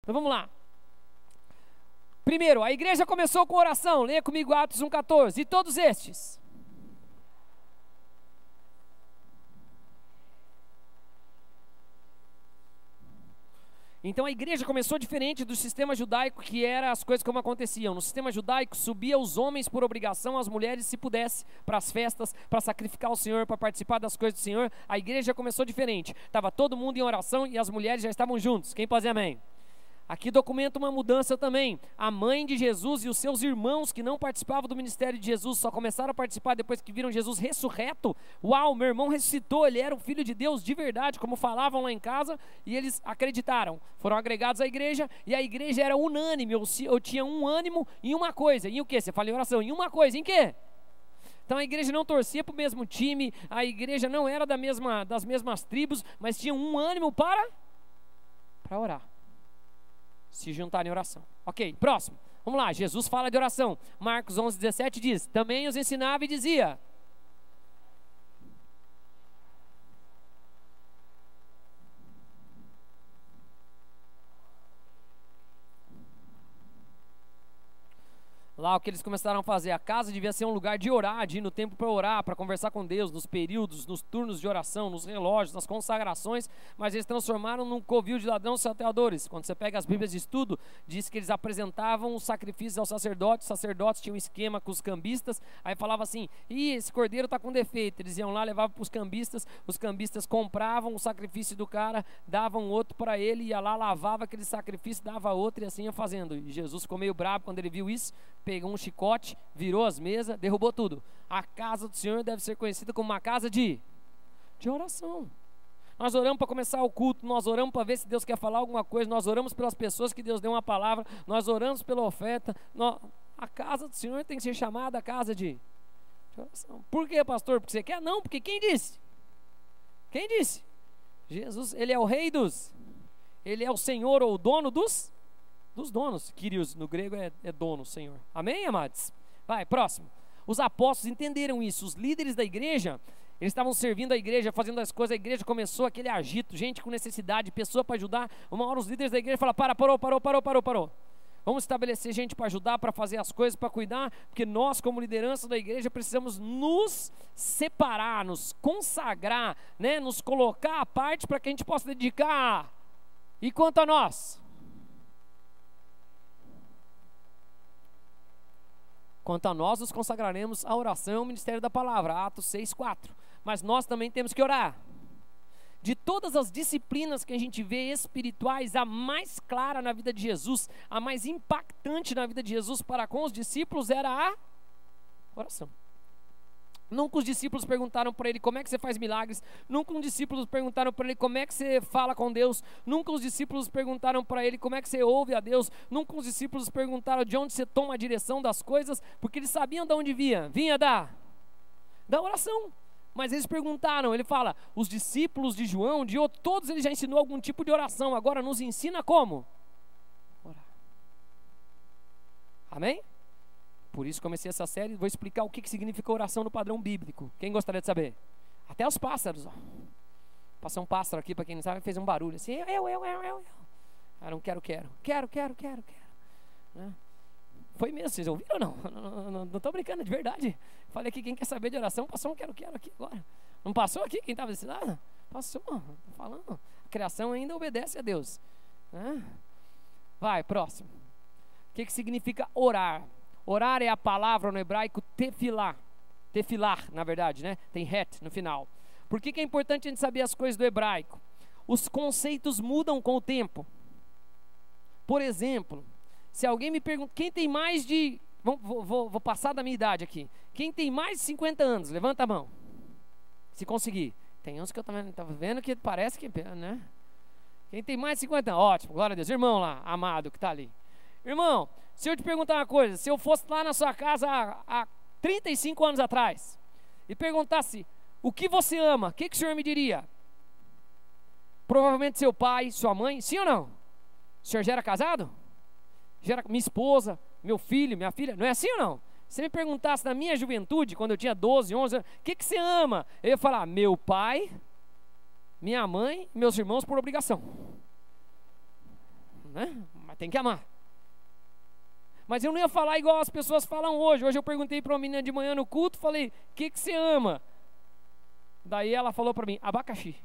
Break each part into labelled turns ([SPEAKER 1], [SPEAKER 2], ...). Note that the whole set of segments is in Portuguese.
[SPEAKER 1] Então vamos lá. Primeiro, a igreja começou com oração. Leia comigo Atos 1,14. E todos estes. Então a igreja começou diferente do sistema judaico, que era as coisas como aconteciam. No sistema judaico, subia os homens por obrigação, as mulheres se pudesse, para as festas, para sacrificar ao Senhor, para participar das coisas do Senhor. A igreja começou diferente. Estava todo mundo em oração e as mulheres já estavam juntos. Quem pode dizer amém? Aqui documenta uma mudança também. A mãe de Jesus e os seus irmãos que não participavam do ministério de Jesus, só começaram a participar depois que viram Jesus ressurreto. Uau, meu irmão ressuscitou, ele era o Filho de Deus de verdade, como falavam lá em casa, e eles acreditaram. Foram agregados à igreja, e a igreja era unânime, eu tinha um ânimo em uma coisa. Em o quê? Você fala em oração. Em uma coisa, em quê? Então a igreja não torcia para o mesmo time, a igreja não era das mesmas tribos, mas tinha um ânimo para orar. Se juntar em oração. Ok, próximo. Vamos lá, Jesus fala de oração. Marcos 11:17 diz: também os ensinava e dizia. Lá o que eles começaram a fazer, a casa devia ser um lugar de orar, de ir no templo para orar, para conversar com Deus, nos períodos, nos turnos de oração, nos relógios, nas consagrações, mas eles transformaram num covil de ladrões salteadores. Quando você pega as bíblias de estudo, diz que eles apresentavam os sacrifícios aos sacerdotes, os sacerdotes tinham um esquema com os cambistas, aí falava assim, esse cordeiro está com defeito, eles iam lá, levavam para os cambistas compravam o sacrifício do cara, davam outro para ele, ia lá, lavava aquele sacrifício, dava outro e assim ia fazendo. E Jesus ficou meio bravo quando ele viu isso, pegou um chicote, virou as mesas, derrubou tudo. A casa do Senhor deve ser conhecida como uma casa de oração. Nós oramos para começar o culto, nós oramos para ver se Deus quer falar alguma coisa, nós oramos pelas pessoas que Deus deu uma palavra, nós oramos pela oferta. A casa do Senhor tem que ser chamada a casa de oração. Por quê, pastor? Porque você quer? Não, porque quem disse? Quem disse? Jesus, ele é o rei ele é o Senhor ou o dono dos donos. Kyrios no grego é dono, Senhor. Amém, amados? Vai, próximo. Os apóstolos entenderam isso. Os líderes da igreja, eles estavam servindo a igreja, fazendo as coisas. A igreja começou aquele agito, gente com necessidade, pessoa para ajudar. Uma hora os líderes da igreja falaram, parou. Vamos estabelecer gente para ajudar, para fazer as coisas, para cuidar, porque nós como liderança da igreja precisamos nos separar, nos consagrar, né? Nos colocar à parte para que a gente possa dedicar. E quanto a nós? Quanto a nós, nos consagraremos à oração e ao ministério da palavra, Atos 6:4. Mas nós também temos que orar. De todas as disciplinas que a gente vê espirituais, a mais clara na vida de Jesus, a mais impactante na vida de Jesus para com os discípulos era a oração. Nunca os discípulos perguntaram para ele como é que você faz milagres. Nunca os discípulos perguntaram para ele como é que você fala com Deus. Nunca os discípulos perguntaram para ele como é que você ouve a Deus. Nunca os discípulos perguntaram de onde você toma a direção das coisas, porque eles sabiam de onde vinha da oração. Mas eles perguntaram, ele fala, os discípulos de João, de outro, todos eles já ensinou algum tipo de oração, agora nos ensina como? Orar. Amém? Por isso comecei essa série, vou explicar o que significa oração no padrão bíblico. Quem gostaria de saber? Até os pássaros, ó. Passou um pássaro aqui, para quem não sabe, fez um barulho assim, eu. Ah, não quero. Quero. Né? Foi mesmo, vocês ouviram ou não? Não estou brincando, de verdade. Falei aqui, quem quer saber de oração, passou um quero aqui agora. Não passou aqui, quem estava desse lado? Passou, estou falando. A criação ainda obedece a Deus. Né? Vai, próximo. O que significa orar? Orar é a palavra no hebraico tefilar, na verdade, né? Tem het no final. Por que é importante a gente saber as coisas do hebraico? Os conceitos mudam com o tempo. Por exemplo, se alguém me pergunta, quem tem mais de... Vou passar da minha idade aqui. Quem tem mais de 50 anos, levanta a mão. Se conseguir. Tem uns que eu estava vendo que parece que... né? Quem tem mais de 50 anos, ótimo, glória a Deus. Irmão lá, amado, que está ali. Irmão, se eu te perguntar uma coisa, se eu fosse lá na sua casa há 35 anos atrás e perguntasse o que você ama, o que o senhor me diria? Provavelmente seu pai, sua mãe, sim ou não? O senhor já era casado? Já era minha esposa, meu filho, minha filha, não é assim ou não? Se me perguntasse na minha juventude, quando eu tinha 12, 11 anos, o que você ama? Eu ia falar, meu pai, minha mãe e meus irmãos por obrigação. né? Mas tem que amar. Mas eu não ia falar igual as pessoas falam hoje. Hoje eu perguntei para uma menina de manhã no culto, falei, o que você ama? Daí ela falou para mim, abacaxi.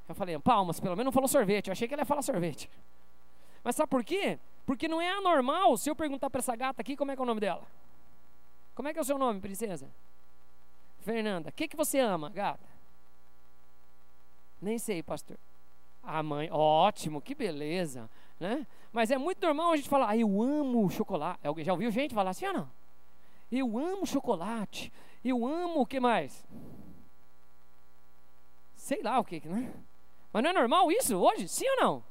[SPEAKER 1] Eu falei, palmas, pelo menos não falou sorvete. Eu achei que ela ia falar sorvete. Mas sabe por quê? Porque não é anormal se eu perguntar para essa gata aqui, como é que é o nome dela? Como é que é o seu nome, princesa? Fernanda. O que você ama, gata? Nem sei, pastor. A mãe, ótimo, que beleza, né? Mas é muito normal a gente falar, eu amo chocolate. Alguém já ouviu gente falar assim ou não? Eu amo chocolate. Eu amo o que mais? Sei lá o que, né? Mas não é normal isso hoje? Sim ou não?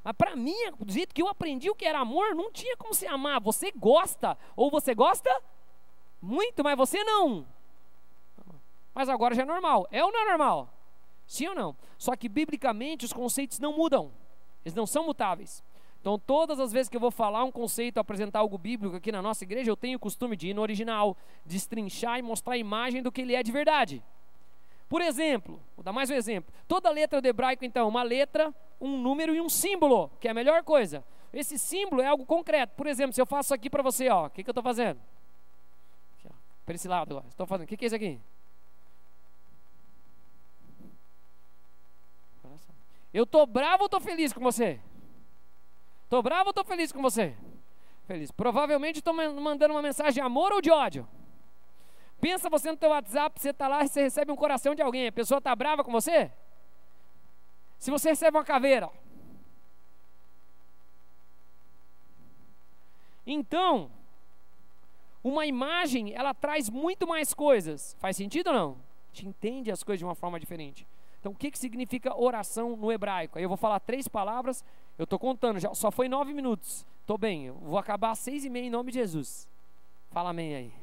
[SPEAKER 1] Mas para mim, do jeito que eu aprendi o que era amor, não tinha como se amar. Você gosta, ou você gosta muito, mas você não. Mas agora já é normal. É ou não é normal? Sim ou não? Só que biblicamente os conceitos não mudam. Eles não são mutáveis. Então todas as vezes que eu vou falar um conceito, apresentar algo bíblico aqui na nossa igreja, eu tenho o costume de ir no original, destrinchar e mostrar a imagem do que ele é de verdade. Por exemplo, vou dar mais um exemplo. Toda letra do hebraico, então, uma letra, um número e um símbolo, que é a melhor coisa. Esse símbolo é algo concreto. Por exemplo, se eu faço aqui para você, ó, o que eu estou fazendo? Para esse lado agora. Estou fazendo. O que é isso aqui? Eu estou bravo ou estou feliz com você? Estou bravo ou estou feliz com você? Feliz. Provavelmente estou mandando uma mensagem de amor ou de ódio. Pensa você no teu WhatsApp, você está lá e você recebe um coração de alguém. A pessoa está brava com você? Se você recebe uma caveira. Então, uma imagem, ela traz muito mais coisas. Faz sentido ou não? A gente entende as coisas de uma forma diferente. Então, o que significa oração no hebraico? Aí eu vou falar 3 palavras. Eu estou contando, já, só foi 9 minutos. Estou bem, eu vou acabar às 6:30 em nome de Jesus. Fala amém aí.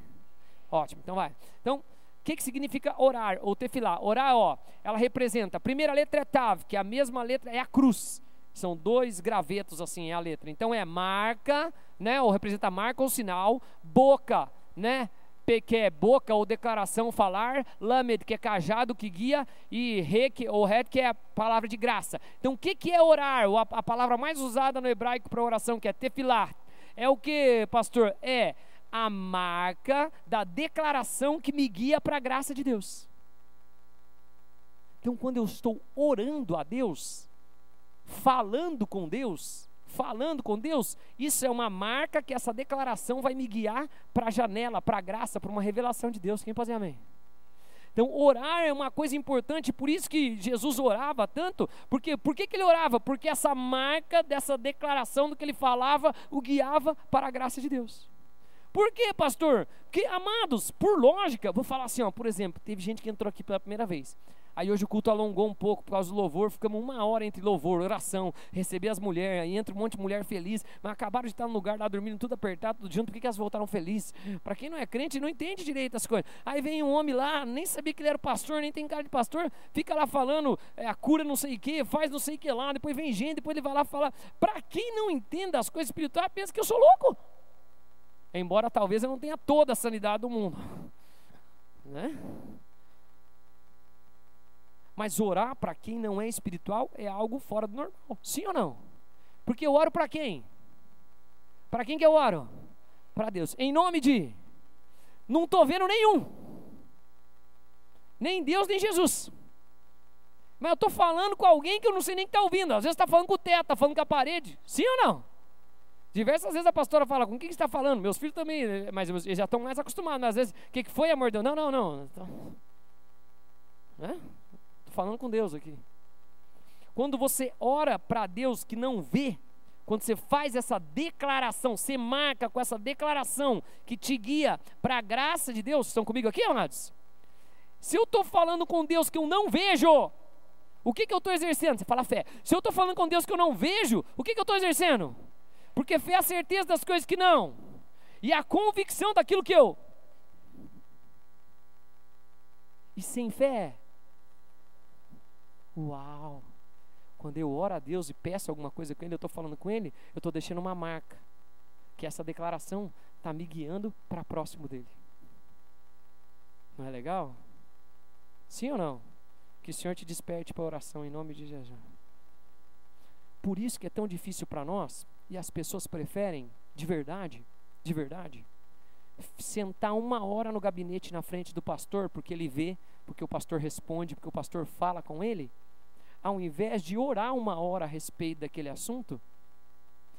[SPEAKER 1] Ótimo, então vai. Então, o que significa orar ou tefilá? Orar, ó, ela representa, a primeira letra é tav, que a mesma letra é a cruz. São 2 gravetos assim, é a letra. Então é marca, né, ou representa marca ou sinal, boca, né, que é boca ou declaração, falar, lamed, que é cajado, que guia, e re, ou red, que é a palavra de graça. Então o que é orar? A palavra mais usada no hebraico para oração, que é tefilá. É o que, pastor? É a marca da declaração que me guia para a graça de Deus. Então quando eu estou orando a Deus, falando com Deus, isso é uma marca que essa declaração vai me guiar para a janela, para a graça, para uma revelação de Deus. Quem pode dizer amém? Então orar é uma coisa importante, por isso que Jesus orava tanto. Por que ele orava? Porque essa marca dessa declaração do que ele falava o guiava para a graça de Deus. Por quê, pastor? Porque, amados, por lógica, vou falar assim, ó, por exemplo, teve gente que entrou aqui pela primeira vez. Aí hoje o culto alongou um pouco por causa do louvor, ficamos 1 hora entre louvor, oração, receber as mulheres, aí entra um monte de mulher feliz, mas acabaram de estar no lugar lá dormindo tudo apertado, tudo junto, por que elas voltaram felizes? Para quem não é crente, não entende direito as coisas. Aí vem um homem lá, nem sabia que ele era pastor, nem tem cara de pastor, fica lá falando a cura não sei o que, faz não sei o que lá, depois vem gente, depois ele vai lá falar. Para quem não entende as coisas espirituais, pensa que eu sou louco. Embora talvez eu não tenha toda a sanidade do mundo, né? Mas orar para quem não é espiritual é algo fora do normal, sim ou não? Porque eu oro para quem? Para quem que eu oro? Para Deus, em nome de... Não estou vendo nenhum, nem Deus nem Jesus, mas eu estou falando com alguém que eu não sei nem que está ouvindo. Às vezes está falando com o teto, está falando com a parede, sim ou não? Diversas vezes a pastora fala, com quem você está falando? Meus filhos também, mas eles já estão mais acostumados, mas às vezes, o que foi, amor? Deus? Não. Estou falando com Deus aqui. Quando você ora para Deus que não vê, quando você faz essa declaração, você marca com essa declaração que te guia para a graça de Deus. Estão comigo aqui, amados? Se eu estou falando com Deus que eu não vejo, o que eu estou exercendo? Você fala fé. Se eu estou falando com Deus que eu não vejo, o que eu estou exercendo? Porque fé é a certeza das coisas que não, e a convicção daquilo que eu. E sem fé, uau, quando eu oro a Deus e peço alguma coisa com Ele, eu estou falando com Ele, eu estou deixando uma marca, que essa declaração está me guiando para próximo dEle. Não é legal? Sim ou não? Que o Senhor te desperte para a oração em nome de Jesus. por isso que é tão difícil para nós, e as pessoas preferem, de verdade, sentar 1 hora no gabinete na frente do pastor, porque ele vê, porque o pastor responde, porque o pastor fala com ele, ao invés de orar 1 hora a respeito daquele assunto.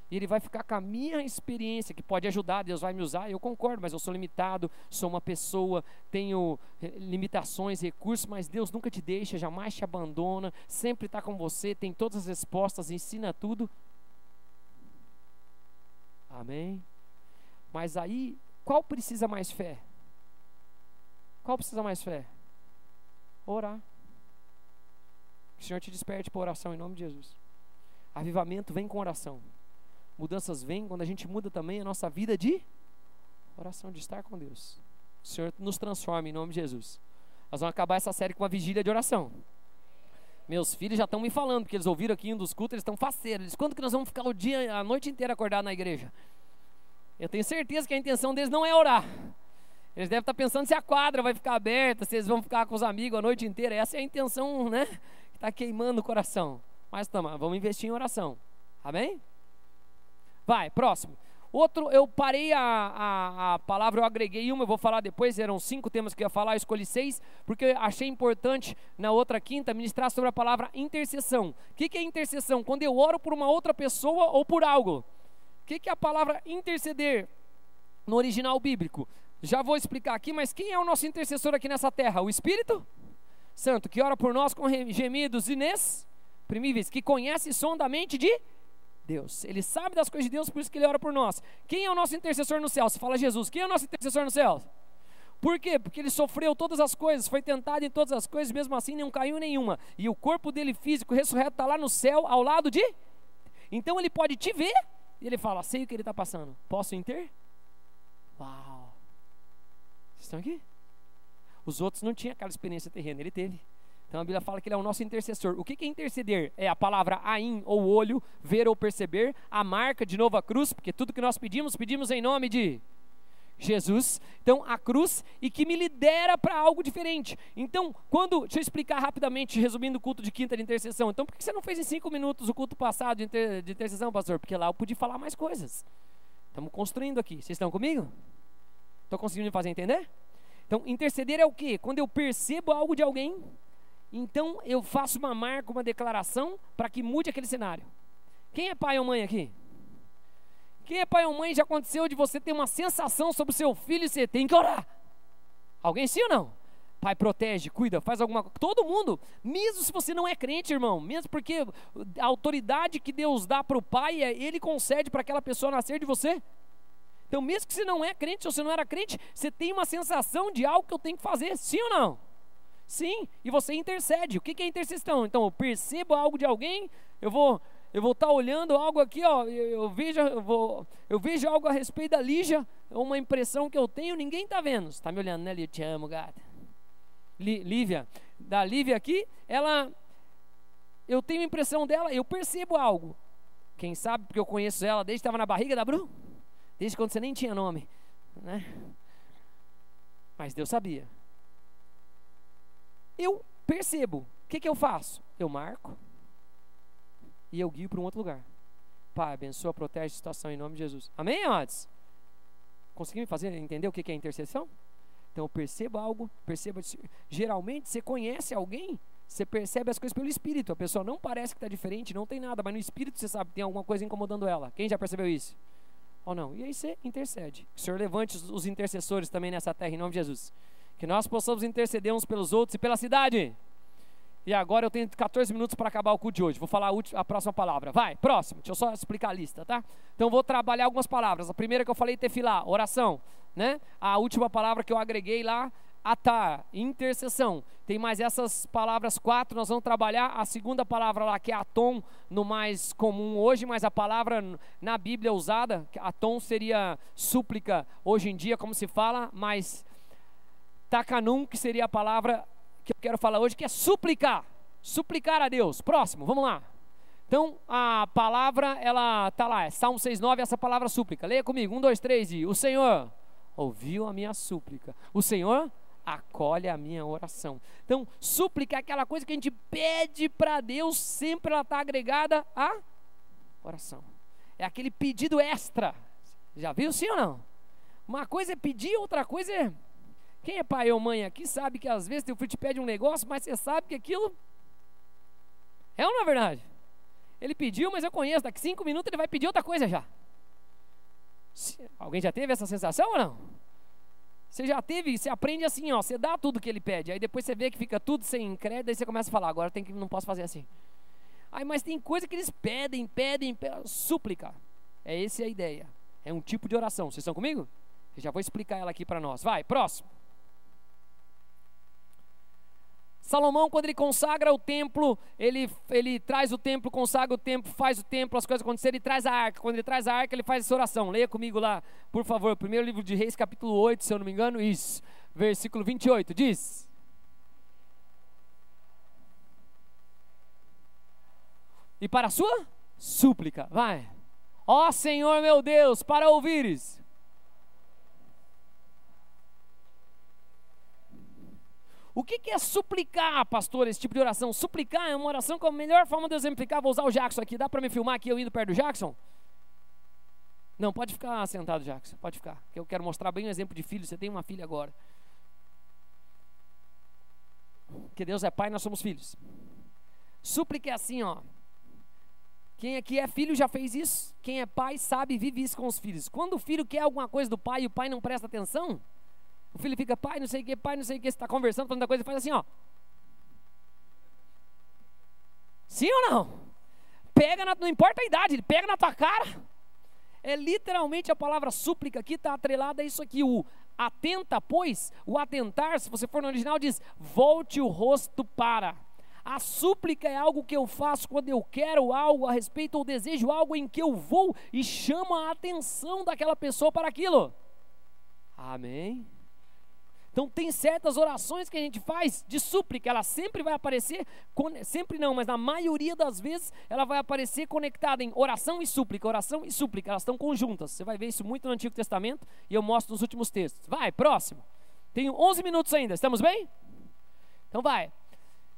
[SPEAKER 1] E ele vai ficar com a minha experiência, que pode ajudar, Deus vai me usar, eu concordo, mas eu sou limitado, sou uma pessoa, tenho limitações, recursos, mas Deus nunca te deixa, jamais te abandona, sempre está com você, tem todas as respostas, ensina tudo. Amém? Mas aí, qual precisa mais fé? Qual precisa mais fé? Orar. Que o Senhor te desperte para oração em nome de Jesus. Avivamento vem com oração. Mudanças vêm quando a gente muda também a nossa vida de oração, de estar com Deus. O Senhor nos transforma em nome de Jesus. Nós vamos acabar essa série com uma vigília de oração. Meus filhos já estão me falando, porque eles ouviram aqui um dos cultos, eles estão faceiros. Eles, quando que nós vamos ficar a noite inteira acordado na igreja? Eu tenho certeza que a intenção deles não é orar. Eles devem estar pensando se a quadra vai ficar aberta, se eles vão ficar com os amigos a noite inteira. Essa é a intenção, né? Que está queimando o coração. Mas vamos investir em oração. Amém? Vai, próximo. Outro, eu parei a palavra, eu agreguei uma, eu vou falar depois, eram 5 temas que eu ia falar, eu escolhi 6, porque eu achei importante, na outra quinta, ministrar sobre a palavra intercessão. O que é intercessão? Quando eu oro por uma outra pessoa ou por algo. O que é a palavra interceder no original bíblico? Já vou explicar aqui, mas quem é o nosso intercessor aqui nessa terra? O Espírito Santo, que ora por nós com gemidos inexprimíveis, que conhece sondamente de Deus. Ele sabe das coisas de Deus, por isso que ele ora por nós. Quem é o nosso intercessor no céu? Você fala Jesus. Quem é o nosso intercessor no céu? Por quê? Porque ele sofreu todas as coisas, foi tentado em todas as coisas, mesmo assim não caiu em nenhuma. E o corpo dele físico ressurreto está lá no céu, ao lado de... Então ele pode te ver, e ele fala, sei o que ele está passando. Posso inter? Uau! Vocês estão aqui? Os outros não tinham aquela experiência terrena, ele teve. Então a Bíblia fala que ele é o nosso intercessor. O que é interceder? É a palavra ain, ou olho, ver ou perceber, a marca, de novo a cruz, porque tudo que nós pedimos em nome de Jesus. Então a cruz, e que me lidera para algo diferente. Então, deixa eu explicar rapidamente, resumindo o culto de quinta de intercessão. Então por que você não fez em 5 minutos o culto passado de intercessão, pastor? Porque lá eu pude falar mais coisas. Estamos construindo aqui, vocês estão comigo? Estou conseguindo me fazer entender? Então interceder é o quê? Quando eu percebo algo de alguém, então eu faço uma marca, uma declaração para que mude aquele cenário. Quem é pai ou mãe aqui? Quem é pai ou mãe, já aconteceu de você ter uma sensação sobre o seu filho e você tem que orar? Alguém sim ou não? Pai protege, cuida, faz alguma coisa. Todo mundo, mesmo se você não é crente, irmão, mesmo porque a autoridade que Deus dá para o pai, ele concede para aquela pessoa nascer de você. Então mesmo que você não é crente, ou você não era crente, você tem uma sensação de algo que eu tenho que fazer, sim ou não? Sim, e você intercede. O que é intercessão? Então eu percebo algo de alguém, eu vou estar olhando algo aqui, ó, eu vejo algo a respeito da Lígia, uma impressão que eu tenho, ninguém está vendo. Você está me olhando, né, Lívia? Te amo, gata. Lívia, da Lívia aqui, eu tenho a impressão dela, eu percebo algo. Quem sabe, porque eu conheço ela desde que estava na barriga da Bru, desde quando você nem tinha nome, né? Mas Deus sabia. Eu percebo. O que eu faço? Eu marco e eu guio para um outro lugar. Pai, abençoa, protege a situação em nome de Jesus. Amém, amados? Consegui me fazer entender o que é intercessão? Então eu percebo algo, geralmente você conhece alguém, você percebe as coisas pelo Espírito. A pessoa não parece que está diferente, não tem nada, mas no Espírito você sabe que tem alguma coisa incomodando ela. Quem já percebeu isso? Ou não? E aí você intercede. Que o Senhor levante os intercessores também nessa terra em nome de Jesus. Que nós possamos interceder uns pelos outros e pela cidade. E agora eu tenho 14 minutos para acabar o culto de hoje. Vou falar a próxima palavra. Vai, próximo. Deixa eu só explicar a lista, tá? Então vou trabalhar algumas palavras. A primeira que eu falei, tefilá, oração, né? A última palavra que eu agreguei lá, atar, intercessão. Tem mais essas palavras 4, nós vamos trabalhar. A segunda palavra lá, que é atom, no mais comum hoje, mas a palavra na Bíblia usada, atom seria súplica, hoje em dia, como se fala, mas takanum, que seria a palavra que eu quero falar hoje, que é suplicar a Deus. Próximo, vamos lá. Então a palavra, ela está lá, é Salmo 6,9, essa palavra súplica. Leia comigo, 1, 2, 3 e o Senhor ouviu a minha súplica, o Senhor acolhe a minha oração. Então súplica é aquela coisa que a gente pede para Deus, sempre ela está agregada a oração. É aquele pedido extra. Já viu, sim ou não? Uma coisa é pedir, outra coisa é... Quem é pai ou mãe aqui sabe que às vezes teu filho te pede um negócio, mas você sabe que aquilo... É ou não é verdade? Ele pediu, mas eu conheço, daqui 5 minutos ele vai pedir outra coisa já. Alguém já teve essa sensação ou não? Você já teve, você aprende assim, ó, você dá tudo que ele pede, aí depois você vê que fica tudo sem crédito, aí você começa a falar, agora não posso fazer assim. Aí, mas tem coisa que eles pedem, súplica. Essa é a ideia. É um tipo de oração. Vocês estão comigo? Eu já vou explicar ela aqui para nós. Vai, próximo. Salomão, quando ele consagra o templo, ele traz o templo, consagra o templo, faz o templo, as coisas acontecerem, ele traz a arca. Quando ele traz a arca, ele faz essa oração. Leia comigo lá, por favor, primeiro livro de Reis, capítulo 8, se eu não me engano, isso. Versículo 28, diz... E para a sua súplica, vai. Ó Senhor meu Deus, para ouvires. O que é suplicar, pastor, esse tipo de oração? Suplicar é uma oração com a melhor forma de eu exemplificar. Vou usar o Jackson aqui. Dá para me filmar aqui eu indo perto do Jackson? Não, pode ficar sentado, Jackson. Pode ficar, que eu quero mostrar bem um exemplo de filho. Você tem uma filha agora. Porque Deus é pai, nós somos filhos. Súplica é assim, ó. Quem aqui é filho já fez isso. Quem é pai sabe e vive isso com os filhos. Quando o filho quer alguma coisa do pai e o pai não presta atenção, o filho fica, pai, não sei o que, você está conversando, falando da coisa, e faz assim, ó. Sim ou não? Não importa a idade, ele pega na tua cara. É literalmente a palavra súplica aqui está atrelada a isso aqui. O atenta, pois, o atentar, se você for no original, diz, volte o rosto para. A súplica é algo que eu faço quando eu quero algo a respeito ou desejo algo em que eu vou e chamo a atenção daquela pessoa para aquilo. Amém? Então tem certas orações que a gente faz de súplica, ela sempre vai aparecer, sempre não, mas na maioria das vezes ela vai aparecer conectada em oração e súplica, elas estão conjuntas. Você vai ver isso muito no Antigo Testamento e eu mostro nos últimos textos. Vai, próximo. Tenho 11 minutos ainda, estamos bem? Então vai.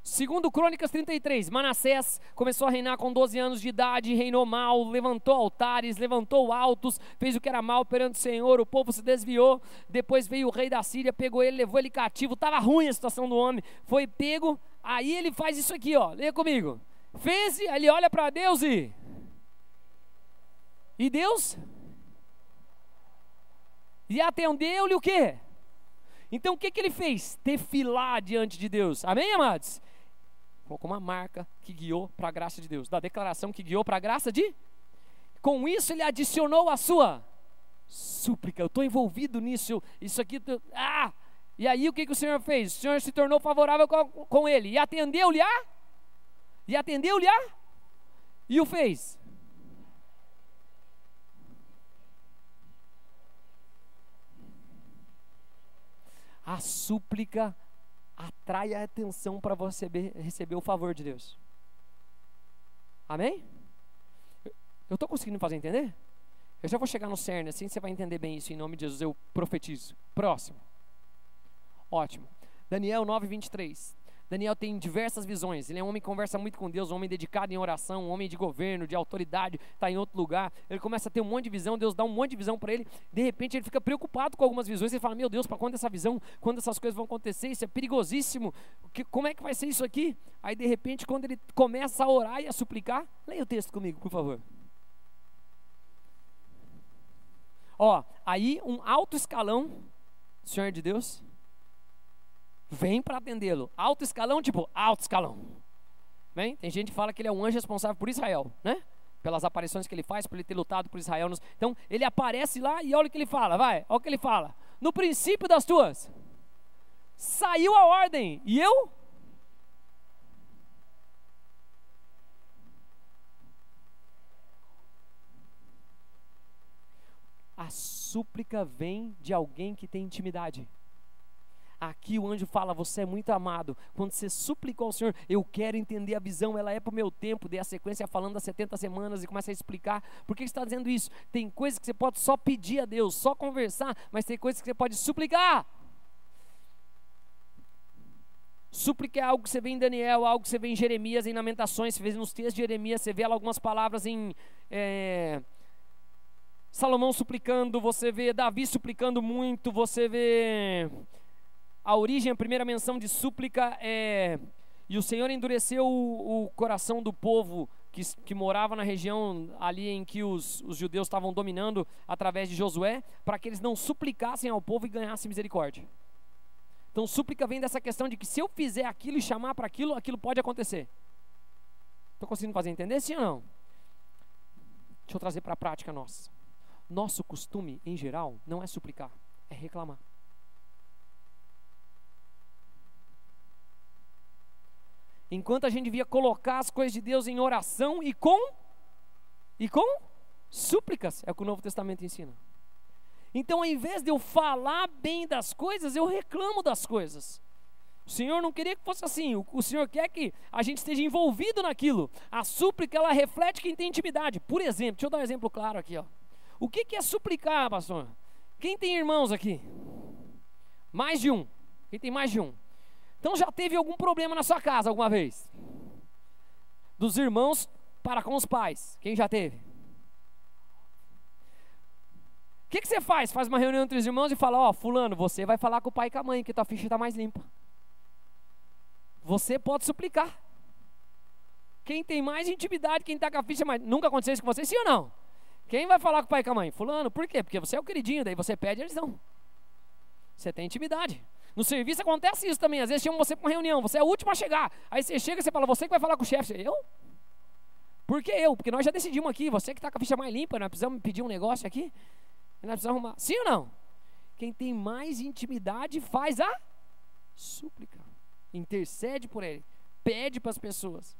[SPEAKER 1] Segundo Crônicas 33, Manassés começou a reinar com 12 anos de idade, reinou mal, levantou altares, levantou altos, fez o que era mal perante o Senhor, o povo se desviou, depois veio o rei da Síria, pegou ele, levou ele cativo, estava ruim a situação do homem, foi pego, aí ele faz isso aqui, ó, leia comigo, fez, aí ele olha para Deus e Deus? E atendeu-lhe o quê? Então o que ele fez? Tefilar diante de Deus, amém, amados? Colocou uma marca que guiou para a graça de Deus, da declaração que guiou para a graça de... Com isso ele adicionou a sua súplica, eu estou envolvido nisso, isso aqui... E aí o que o Senhor fez? O Senhor se tornou favorável com ele, e atendeu-lhe e o fez. A súplica atrai a atenção para você receber o favor de Deus. Amém? Eu estou conseguindo fazer entender? Eu já vou chegar no cerne, assim você vai entender bem isso, em nome de Jesus, eu profetizo. Próximo. Ótimo. Daniel 9:23. Daniel tem diversas visões, ele é um homem que conversa muito com Deus, um homem dedicado em oração, um homem de governo, de autoridade, está em outro lugar, ele começa a ter um monte de visão, Deus dá um monte de visão para ele, de repente ele fica preocupado com algumas visões, ele fala, meu Deus, para quando essa visão, quando essas coisas vão acontecer, isso é perigosíssimo, como é que vai ser isso aqui? Aí de repente quando ele começa a orar e a suplicar, leia o texto comigo, por favor. Ó, aí um alto escalão, Senhor de Deus, vem para atendê-lo. Alto escalão, tipo, alto escalão. Bem, tem gente que fala que ele é um anjo responsável por Israel, né? Pelas aparições que ele faz, por ele ter lutado por Israel. Então, ele aparece lá e olha o que ele fala, vai, olha o que ele fala. No princípio das tuas, saiu a ordem, e eu? A súplica vem de alguém que tem intimidade. Aqui o anjo fala, você é muito amado. Quando você suplicou ao Senhor, eu quero entender a visão, ela é para o meu tempo. Dê a sequência falando das 70 semanas e começa a explicar. Por que você está dizendo isso? Tem coisas que você pode só pedir a Deus, só conversar, mas tem coisas que você pode suplicar. Súplica é algo que você vê em Daniel, algo que você vê em Jeremias, em Lamentações, você vê nos textos de Jeremias, você vê algumas palavras em Salomão suplicando, você vê Davi suplicando muito, você vê a origem, a primeira menção de súplica e o Senhor endureceu o coração do povo que morava na região ali em que os judeus estavam dominando através de Josué, para que eles não suplicassem ao povo e ganhassem misericórdia. Então súplica vem dessa questão de que se eu fizer aquilo e chamar para aquilo, aquilo pode acontecer. Estou conseguindo fazer entender, sim ou não? Deixa eu trazer para a prática nossa. Nosso costume, em geral, não é suplicar, é reclamar. Enquanto a gente devia colocar as coisas de Deus em oração e com súplicas, é o que o Novo Testamento ensina. Então, ao invés de eu falar bem das coisas, eu reclamo das coisas. O Senhor não queria que fosse assim. O Senhor quer que a gente esteja envolvido naquilo. A súplica, ela reflete quem tem intimidade. Por exemplo, deixa eu dar um exemplo claro aqui, ó. O que é suplicar, pastor? Quem tem irmãos aqui? Mais de um. Quem tem mais de um? Então já teve algum problema na sua casa alguma vez? Dos irmãos para com os pais. Quem já teve? O que você faz? Faz uma reunião entre os irmãos e fala, ó, fulano, você vai falar com o pai e com a mãe, que tua ficha está mais limpa. Você pode suplicar. Quem tem mais intimidade, quem está com a ficha mais... Nunca aconteceu isso com você, sim ou não? Quem vai falar com o pai e com a mãe? Fulano, por quê? Porque você é o queridinho, daí você pede, eles dão. Você tem intimidade. No serviço acontece isso também, às vezes chamam você para uma reunião, você é o último a chegar. Aí você chega e você fala, você que vai falar com o chefe. Eu? Por que eu? Porque nós já decidimos aqui, você que está com a ficha mais limpa, nós precisamos pedir um negócio aqui. Nós precisamos arrumar. Sim ou não? Quem tem mais intimidade faz a súplica. Intercede por ele. Pede para as pessoas.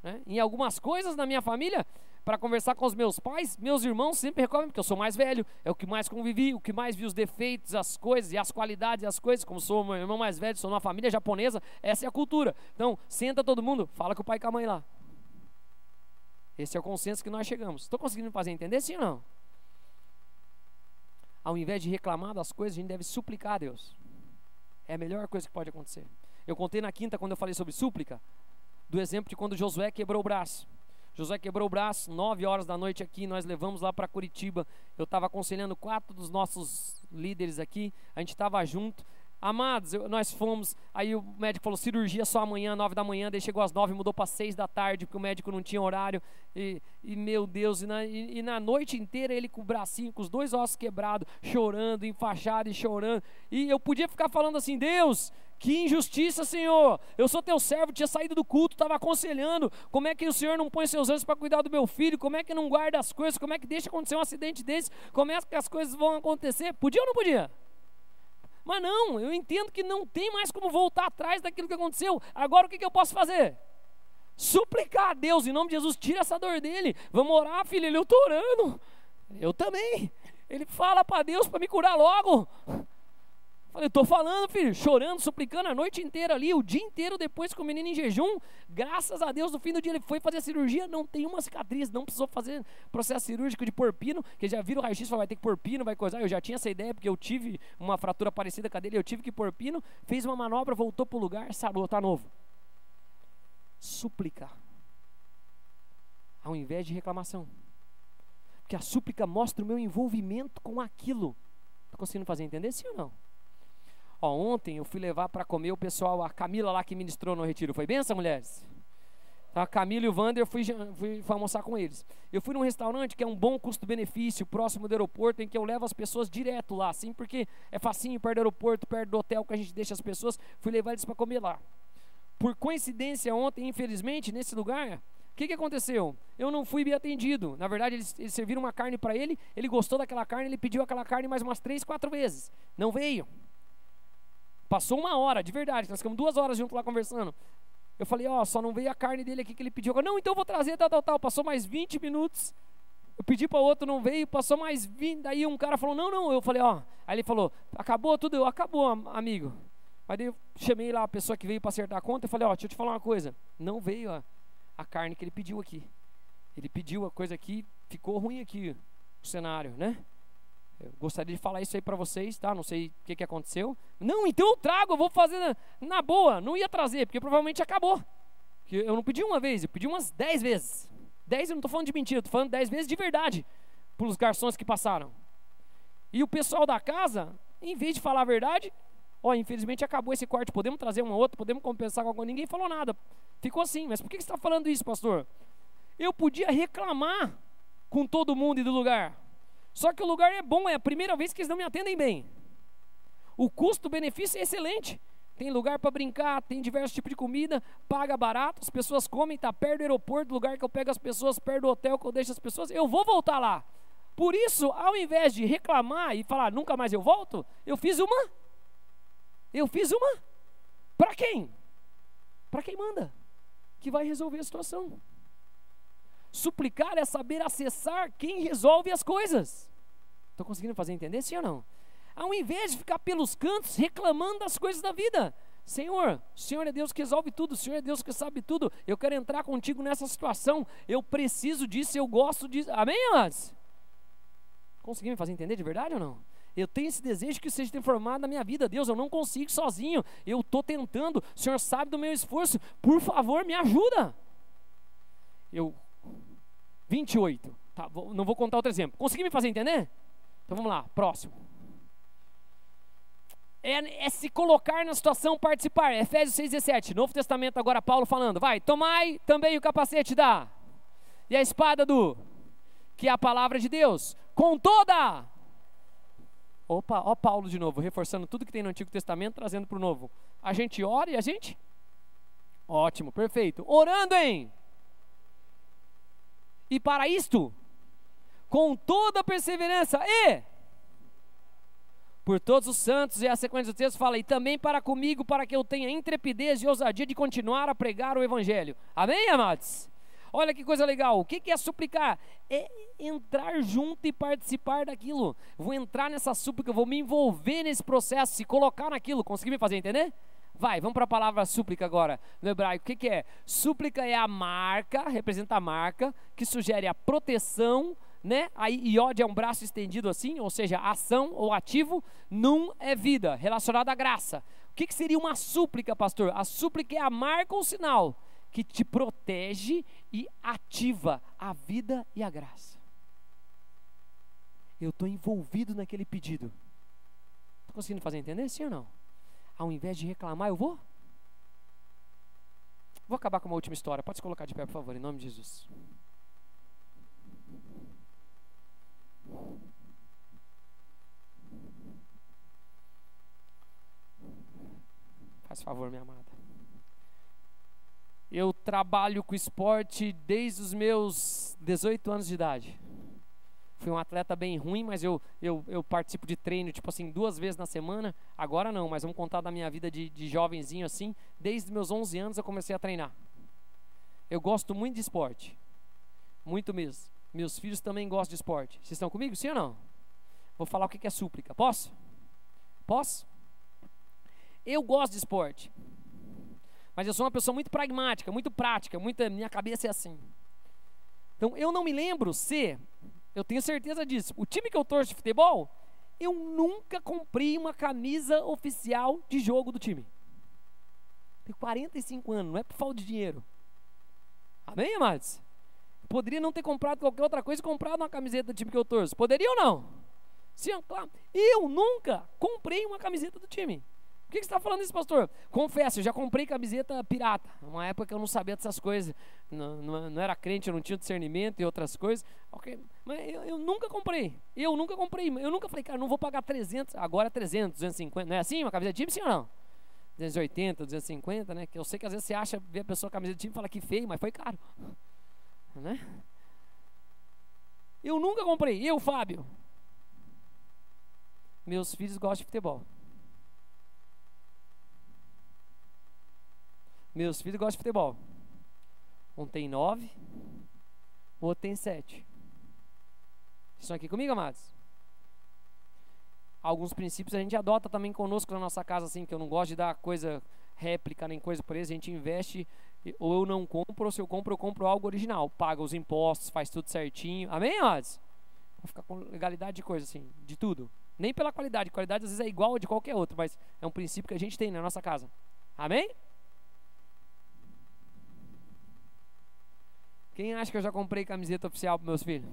[SPEAKER 1] Né? Em algumas coisas na minha família, para conversar com os meus pais, meus irmãos sempre reclamam, porque eu sou mais velho, é o que mais convivi, o que mais vi os defeitos, as coisas e as qualidades e as coisas. Como sou meu irmão mais velho, sou numa família japonesa, essa é a cultura. Então, senta todo mundo, fala com o pai e com a mãe lá. Esse é o consenso que nós chegamos. Estou conseguindo fazer entender, sim ou não? Ao invés de reclamar das coisas, a gente deve suplicar a Deus. É a melhor coisa que pode acontecer. Eu contei na quinta, quando eu falei sobre súplica, do exemplo de quando Josué quebrou o braço. Josué quebrou o braço, 9 horas da noite aqui, nós levamos lá para Curitiba. Eu estava aconselhando 4 dos nossos líderes aqui, a gente estava junto. Amados, nós fomos, aí o médico falou, cirurgia só amanhã, 9 da manhã, daí chegou às 9, mudou para 6 da tarde, porque o médico não tinha horário, e meu Deus, e na noite inteira ele com o bracinho, com os 2 ossos quebrados, chorando, enfaixado e chorando, e eu podia ficar falando assim, Deus, que injustiça, Senhor, eu sou teu servo, tinha saído do culto, estava aconselhando, como é que o Senhor não põe seus anjos para cuidar do meu filho, como é que não guarda as coisas, como é que deixa acontecer um acidente desse, como é que as coisas vão acontecer, podia ou não podia? Mas não, eu entendo que não tem mais como voltar atrás daquilo que aconteceu. Agora o que eu posso fazer? Suplicar a Deus, em nome de Jesus, tira essa dor dele. Vamos orar, filho, eu estou orando. Eu também. Ele fala para Deus para me curar logo. Falei, estou falando, filho, chorando, suplicando a noite inteira ali, o dia inteiro depois com o menino em jejum. Graças a Deus, no fim do dia ele foi fazer a cirurgia, não tem uma cicatriz, não precisou fazer processo cirúrgico de pôr pino, que já viram o raio-x, vai ter que pôr pino, vai coisar. Eu já tinha essa ideia, porque eu tive uma fratura parecida com a dele, eu tive que pôr pino, fez uma manobra, voltou para o lugar, sarou, está novo. Súplica, ao invés de reclamação. Porque a súplica mostra o meu envolvimento com aquilo. Estou conseguindo fazer entender, sim ou não? Ó, ontem eu fui levar para comer o pessoal, a Camila lá que ministrou no retiro. Foi benção, mulheres? Então, a Camila e o Wander, eu fui almoçar com eles. Eu fui num restaurante que é um bom custo-benefício, próximo do aeroporto, em que eu levo as pessoas direto lá, assim, porque é facinho, perto do aeroporto, perto do hotel que a gente deixa as pessoas. Fui levar eles para comer lá. Por coincidência, ontem, infelizmente, nesse lugar, o que aconteceu? Eu não fui bem atendido. Na verdade, eles serviram uma carne para ele, ele gostou daquela carne, ele pediu aquela carne mais umas 3, 4 vezes. Não veio. Passou 1 hora, de verdade, nós ficamos 2 horas junto lá conversando. Eu falei, ó, só não veio a carne dele aqui que ele pediu. Não, então eu vou trazer, tal. Passou mais 20 minutos. Eu pedi para o outro, não veio, passou mais 20. Daí um cara falou, não. Eu falei, ó. Aí ele falou, acabou tudo? Acabou, amigo. Aí daí eu chamei lá a pessoa que veio para acertar a conta. Eu falei, ó, deixa eu te falar uma coisa. Não veio a carne que ele pediu aqui. Ele pediu a coisa aqui, ficou ruim aqui o cenário, né? Eu gostaria de falar isso aí para vocês, tá? Não sei o que aconteceu. Não, então eu trago, eu vou fazer na boa. Não ia trazer, porque provavelmente acabou. Eu não pedi uma vez, eu pedi umas 10 vezes. 10 eu não estou falando de mentira, estou falando 10 vezes de verdade, pelos garçons que passaram. E o pessoal da casa, em vez de falar a verdade, infelizmente acabou esse quarto, podemos trazer uma outra, podemos compensar com alguma. Ninguém falou nada. Ficou assim, mas por que você está falando isso, pastor? Eu podia reclamar com todo mundo e do lugar. Só que o lugar é bom, é a primeira vez que eles não me atendem bem. O custo-benefício é excelente. Tem lugar para brincar, tem diversos tipos de comida, paga barato, as pessoas comem, está perto do aeroporto, do lugar que eu pego as pessoas, perto do hotel que eu deixo as pessoas, eu vou voltar lá. Por isso, ao invés de reclamar e falar, nunca mais eu volto, eu fiz uma. Para quem? Para quem manda, que vai resolver a situação. Suplicar é saber acessar quem resolve as coisas. Estou conseguindo fazer entender, sim ou não? Ao invés de ficar pelos cantos reclamando das coisas da vida. Senhor, o Senhor é Deus que resolve tudo, o Senhor é Deus que sabe tudo. Eu quero entrar contigo nessa situação. Eu preciso disso, eu gosto disso. Amém, amados? Conseguiu me fazer entender de verdade ou não? Eu tenho esse desejo que seja transformado na minha vida. Deus, eu não consigo sozinho. Eu estou tentando. O Senhor sabe do meu esforço. Por favor, me ajuda. 28. Tá, não vou contar outro exemplo. Consegui me fazer entender? Então vamos lá, próximo. É se colocar na situação, participar. Efésios 6,17. Novo Testamento agora, Paulo falando. Vai, tomai também o capacete e a espada que é a palavra de Deus. Com toda. Opa, Paulo de novo, reforçando tudo que tem no Antigo Testamento, trazendo para o Novo. A gente ora e a gente? Ótimo, perfeito. Orando e para isto, com toda perseverança por todos os santos, e a sequência do texto fala, e também para comigo, para que eu tenha intrepidez e ousadia de continuar a pregar o Evangelho. Amém, amados? Olha que coisa legal. O que é suplicar? É entrar junto e participar daquilo. Vou entrar nessa súplica, vou me envolver nesse processo, se colocar naquilo. Consegui me fazer entender? Vai, vamos para a palavra súplica agora, no hebraico. O que é? Súplica é a marca, representa a marca, que sugere a proteção, né? Aí iod é um braço estendido assim, ou seja, ação ou ativo. Num é vida, relacionado à graça. O que seria uma súplica, pastor? A súplica é a marca ou sinal que te protege e ativa a vida e a graça. Eu estou envolvido naquele pedido. Estou conseguindo fazer entender, sim ou não? Ao invés de reclamar, eu vou acabar com uma última história. Pode se colocar de pé, por favor, em nome de Jesus. Faz favor, minha amada. Eu trabalho com esporte desde os meus 18 anos de idade. Fui um atleta bem ruim, mas eu participo de treino, tipo assim, 2 vezes na semana. Agora não, mas vamos contar da minha vida de jovenzinho assim. Desde os meus 11 anos eu comecei a treinar. Eu gosto muito de esporte. Muito mesmo. Meus filhos também gostam de esporte. Vocês estão comigo, sim ou não? Vou falar o que é súplica. Posso? Posso? Eu gosto de esporte. Mas eu sou uma pessoa muito pragmática, muito prática, minha cabeça é assim. Então eu não me lembro se, eu tenho certeza disso, o time que eu torço de futebol, eu nunca comprei uma camisa oficial de jogo do time. Tenho 45 anos, não é por falta de dinheiro. Amém, amados? Poderia não ter comprado qualquer outra coisa e comprado uma camiseta do time que eu torço. Poderia ou não? Sim, claro. Eu nunca comprei uma camiseta do time. Por que você está falando isso, pastor? Confesso, eu já comprei camiseta pirata. Uma época que eu não sabia dessas coisas. Não era crente, eu não tinha discernimento e outras coisas. Okay. Mas eu nunca comprei. Eu nunca falei, cara, não vou pagar 300. Agora é 300, 250. Não é assim uma camiseta de time, sim ou não? 280, 250, né? Que eu sei que às vezes você acha, vê a pessoa com a camiseta de time e fala que feio, mas foi caro. Né? Eu nunca comprei. Eu, Fábio. Meus filhos gostam de futebol. Meus filhos gostam de futebol. Um tem 9, o outro tem 7. Vocês estão aqui comigo, amados? Alguns princípios a gente adota também conosco na nossa casa, assim, que eu não gosto de dar coisa réplica, nem coisa por eles. A gente investe, ou eu não compro, ou se eu compro algo original. Paga os impostos, faz tudo certinho. Amém, amados? Vai ficar com legalidade de coisa assim, de tudo. Nem pela qualidade. Qualidade às vezes é igual de qualquer outro, mas é um princípio que a gente tem na nossa casa. Amém? Quem acha que eu já comprei camiseta oficial para meus filhos?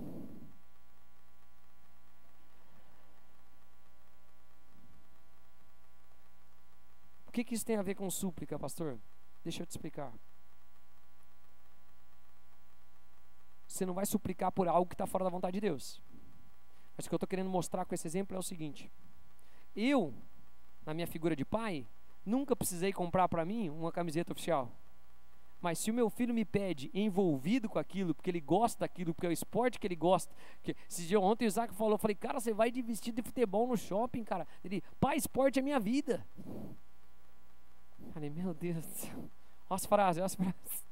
[SPEAKER 1] O que isso tem a ver com súplica, pastor? Deixa eu te explicar. Você não vai suplicar por algo que está fora da vontade de Deus. Mas o que eu estou querendo mostrar com esse exemplo é o seguinte. Eu, na minha figura de pai, nunca precisei comprar para mim uma camiseta oficial. Mas se o meu filho me pede envolvido com aquilo, porque ele gosta daquilo, porque é o esporte que ele gosta. Esse dia ontem o Isaac falou, eu falei, cara, você vai de vestido de futebol no shopping, cara. Ele, pai, esporte é minha vida. Eu falei, meu Deus do céu. Olha as frases, olha as frases.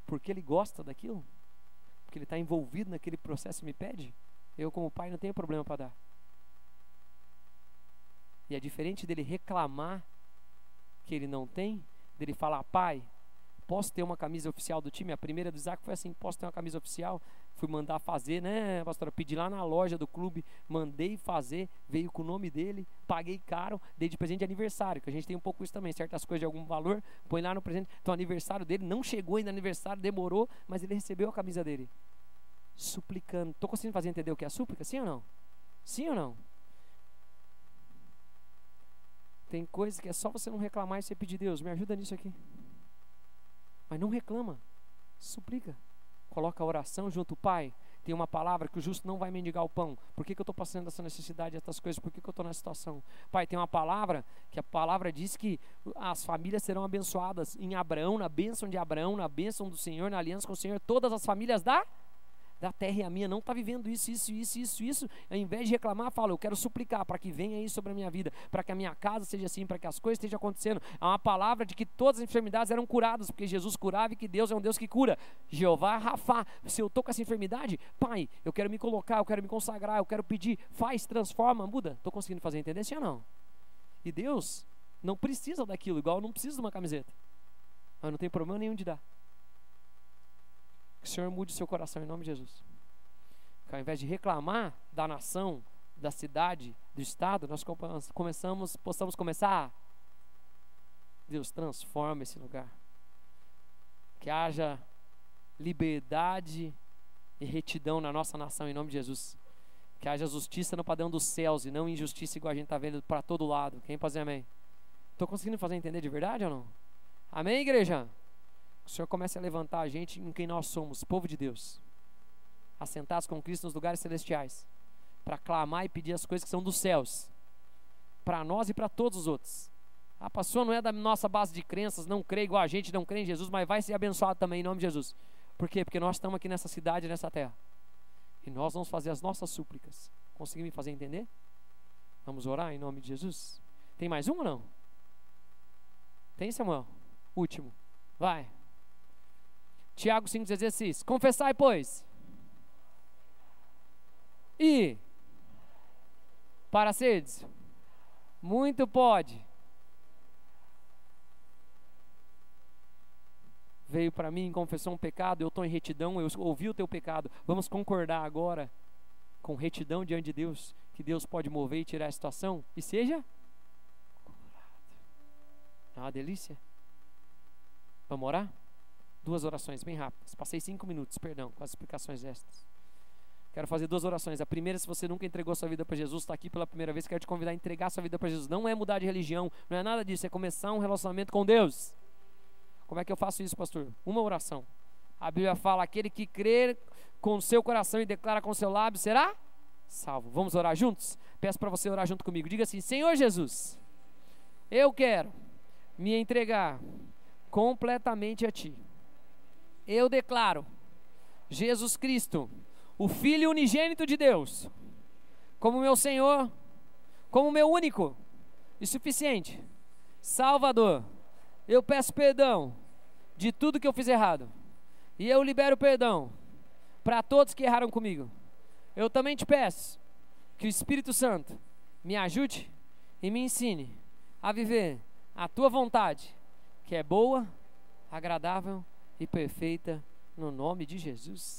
[SPEAKER 1] Porque ele gosta daquilo? Porque ele está envolvido naquele processo e me pede? Eu como pai não tenho problema para dar. E é diferente dele reclamar que ele não tem, dele falar, pai, posso ter uma camisa oficial do time? A primeira do Isaac foi assim, posso ter uma camisa oficial? Fui mandar fazer, né, pastora? Pedi lá na loja do clube, mandei fazer, veio com o nome dele, paguei caro, dei de presente de aniversário, que a gente tem um pouco isso também, certas coisas de algum valor, põe lá no presente. Então, o aniversário dele, não chegou ainda aniversário, demorou, mas ele recebeu a camisa dele. Suplicando. Estou conseguindo fazer entender o que é a súplica? Sim ou não? Sim ou não? Tem coisas que é só você não reclamar e você pedir, Deus, me ajuda nisso aqui. Mas não reclama, suplica. Coloca a oração junto, Pai, tem uma palavra que o justo não vai mendigar o pão. Por que eu estou passando essa necessidade, essas coisas? Por que eu estou nessa situação? Pai, tem uma palavra, que a palavra diz que as famílias serão abençoadas em Abraão, na bênção de Abraão, na bênção do Senhor, na aliança com o Senhor, todas as famílias da terra e a minha não está vivendo isso. Ao invés de reclamar, fala, eu quero suplicar para que venha isso sobre a minha vida, para que a minha casa seja assim, para que as coisas estejam acontecendo. Há uma palavra de que todas as enfermidades eram curadas, porque Jesus curava e que Deus é um Deus que cura. Jeová Rafá, se eu estou com essa enfermidade, Pai, eu quero me colocar, eu quero me consagrar, eu quero pedir, faz, transforma, muda. Estou conseguindo fazer entender sim ou não? E Deus não precisa daquilo, igual eu não preciso de uma camiseta, mas não tem problema nenhum de dar. Que o Senhor mude o seu coração em nome de Jesus. Que ao invés de reclamar da nação, da cidade, do estado, nós possamos começar. Deus, transforma esse lugar. Que haja liberdade e retidão na nossa nação em nome de Jesus. Que haja justiça no padrão dos céus e não injustiça igual a gente está vendo para todo lado. Quem pode dizer amém? Estou conseguindo fazer entender de verdade ou não? Amém, igreja? O Senhor comece a levantar a gente em quem nós somos, povo de Deus, assentados com Cristo nos lugares celestiais, para clamar e pedir as coisas que são dos céus, para nós e para todos os outros. A pastor não é da nossa base de crenças, não crê igual a gente, não crê em Jesus, mas vai ser abençoado também em nome de Jesus. Por quê? Porque nós estamos aqui nessa cidade, nessa terra, e nós vamos fazer as nossas súplicas. Conseguiu me fazer entender? Vamos orar em nome de Jesus? Tem mais um ou não? Tem, Samuel? Último. Vai. Tiago 5,16. Confessai, pois. E para seres, muito pode. Veio para mim, confessou um pecado, eu estou em retidão, eu ouvi o teu pecado. Vamos concordar agora com retidão diante de Deus, que Deus pode mover e tirar a situação, e seja curado. É uma delícia. Vamos orar? 2 orações bem rápidas. Passei 5 minutos, perdão, com as explicações extras. Quero fazer 2 orações. A primeira, se você nunca entregou sua vida para Jesus, está aqui pela primeira vez, quero te convidar a entregar sua vida para Jesus. Não é mudar de religião, não é nada disso, é começar um relacionamento com Deus. Como é que eu faço isso, pastor? Uma oração. A Bíblia fala, aquele que crer com o seu coração e declara com o seu lábio, será salvo. Vamos orar juntos? Peço para você orar junto comigo. Diga assim, Senhor Jesus, eu quero me entregar completamente a Ti. Eu declaro Jesus Cristo, o Filho unigênito de Deus, como meu Senhor, como meu único e suficiente Salvador. Eu peço perdão de tudo que eu fiz errado, e eu libero perdão para todos que erraram comigo. Eu também te peço que o Espírito Santo me ajude e me ensine a viver a Tua vontade, que é boa, agradável e perfeita, no nome de Jesus.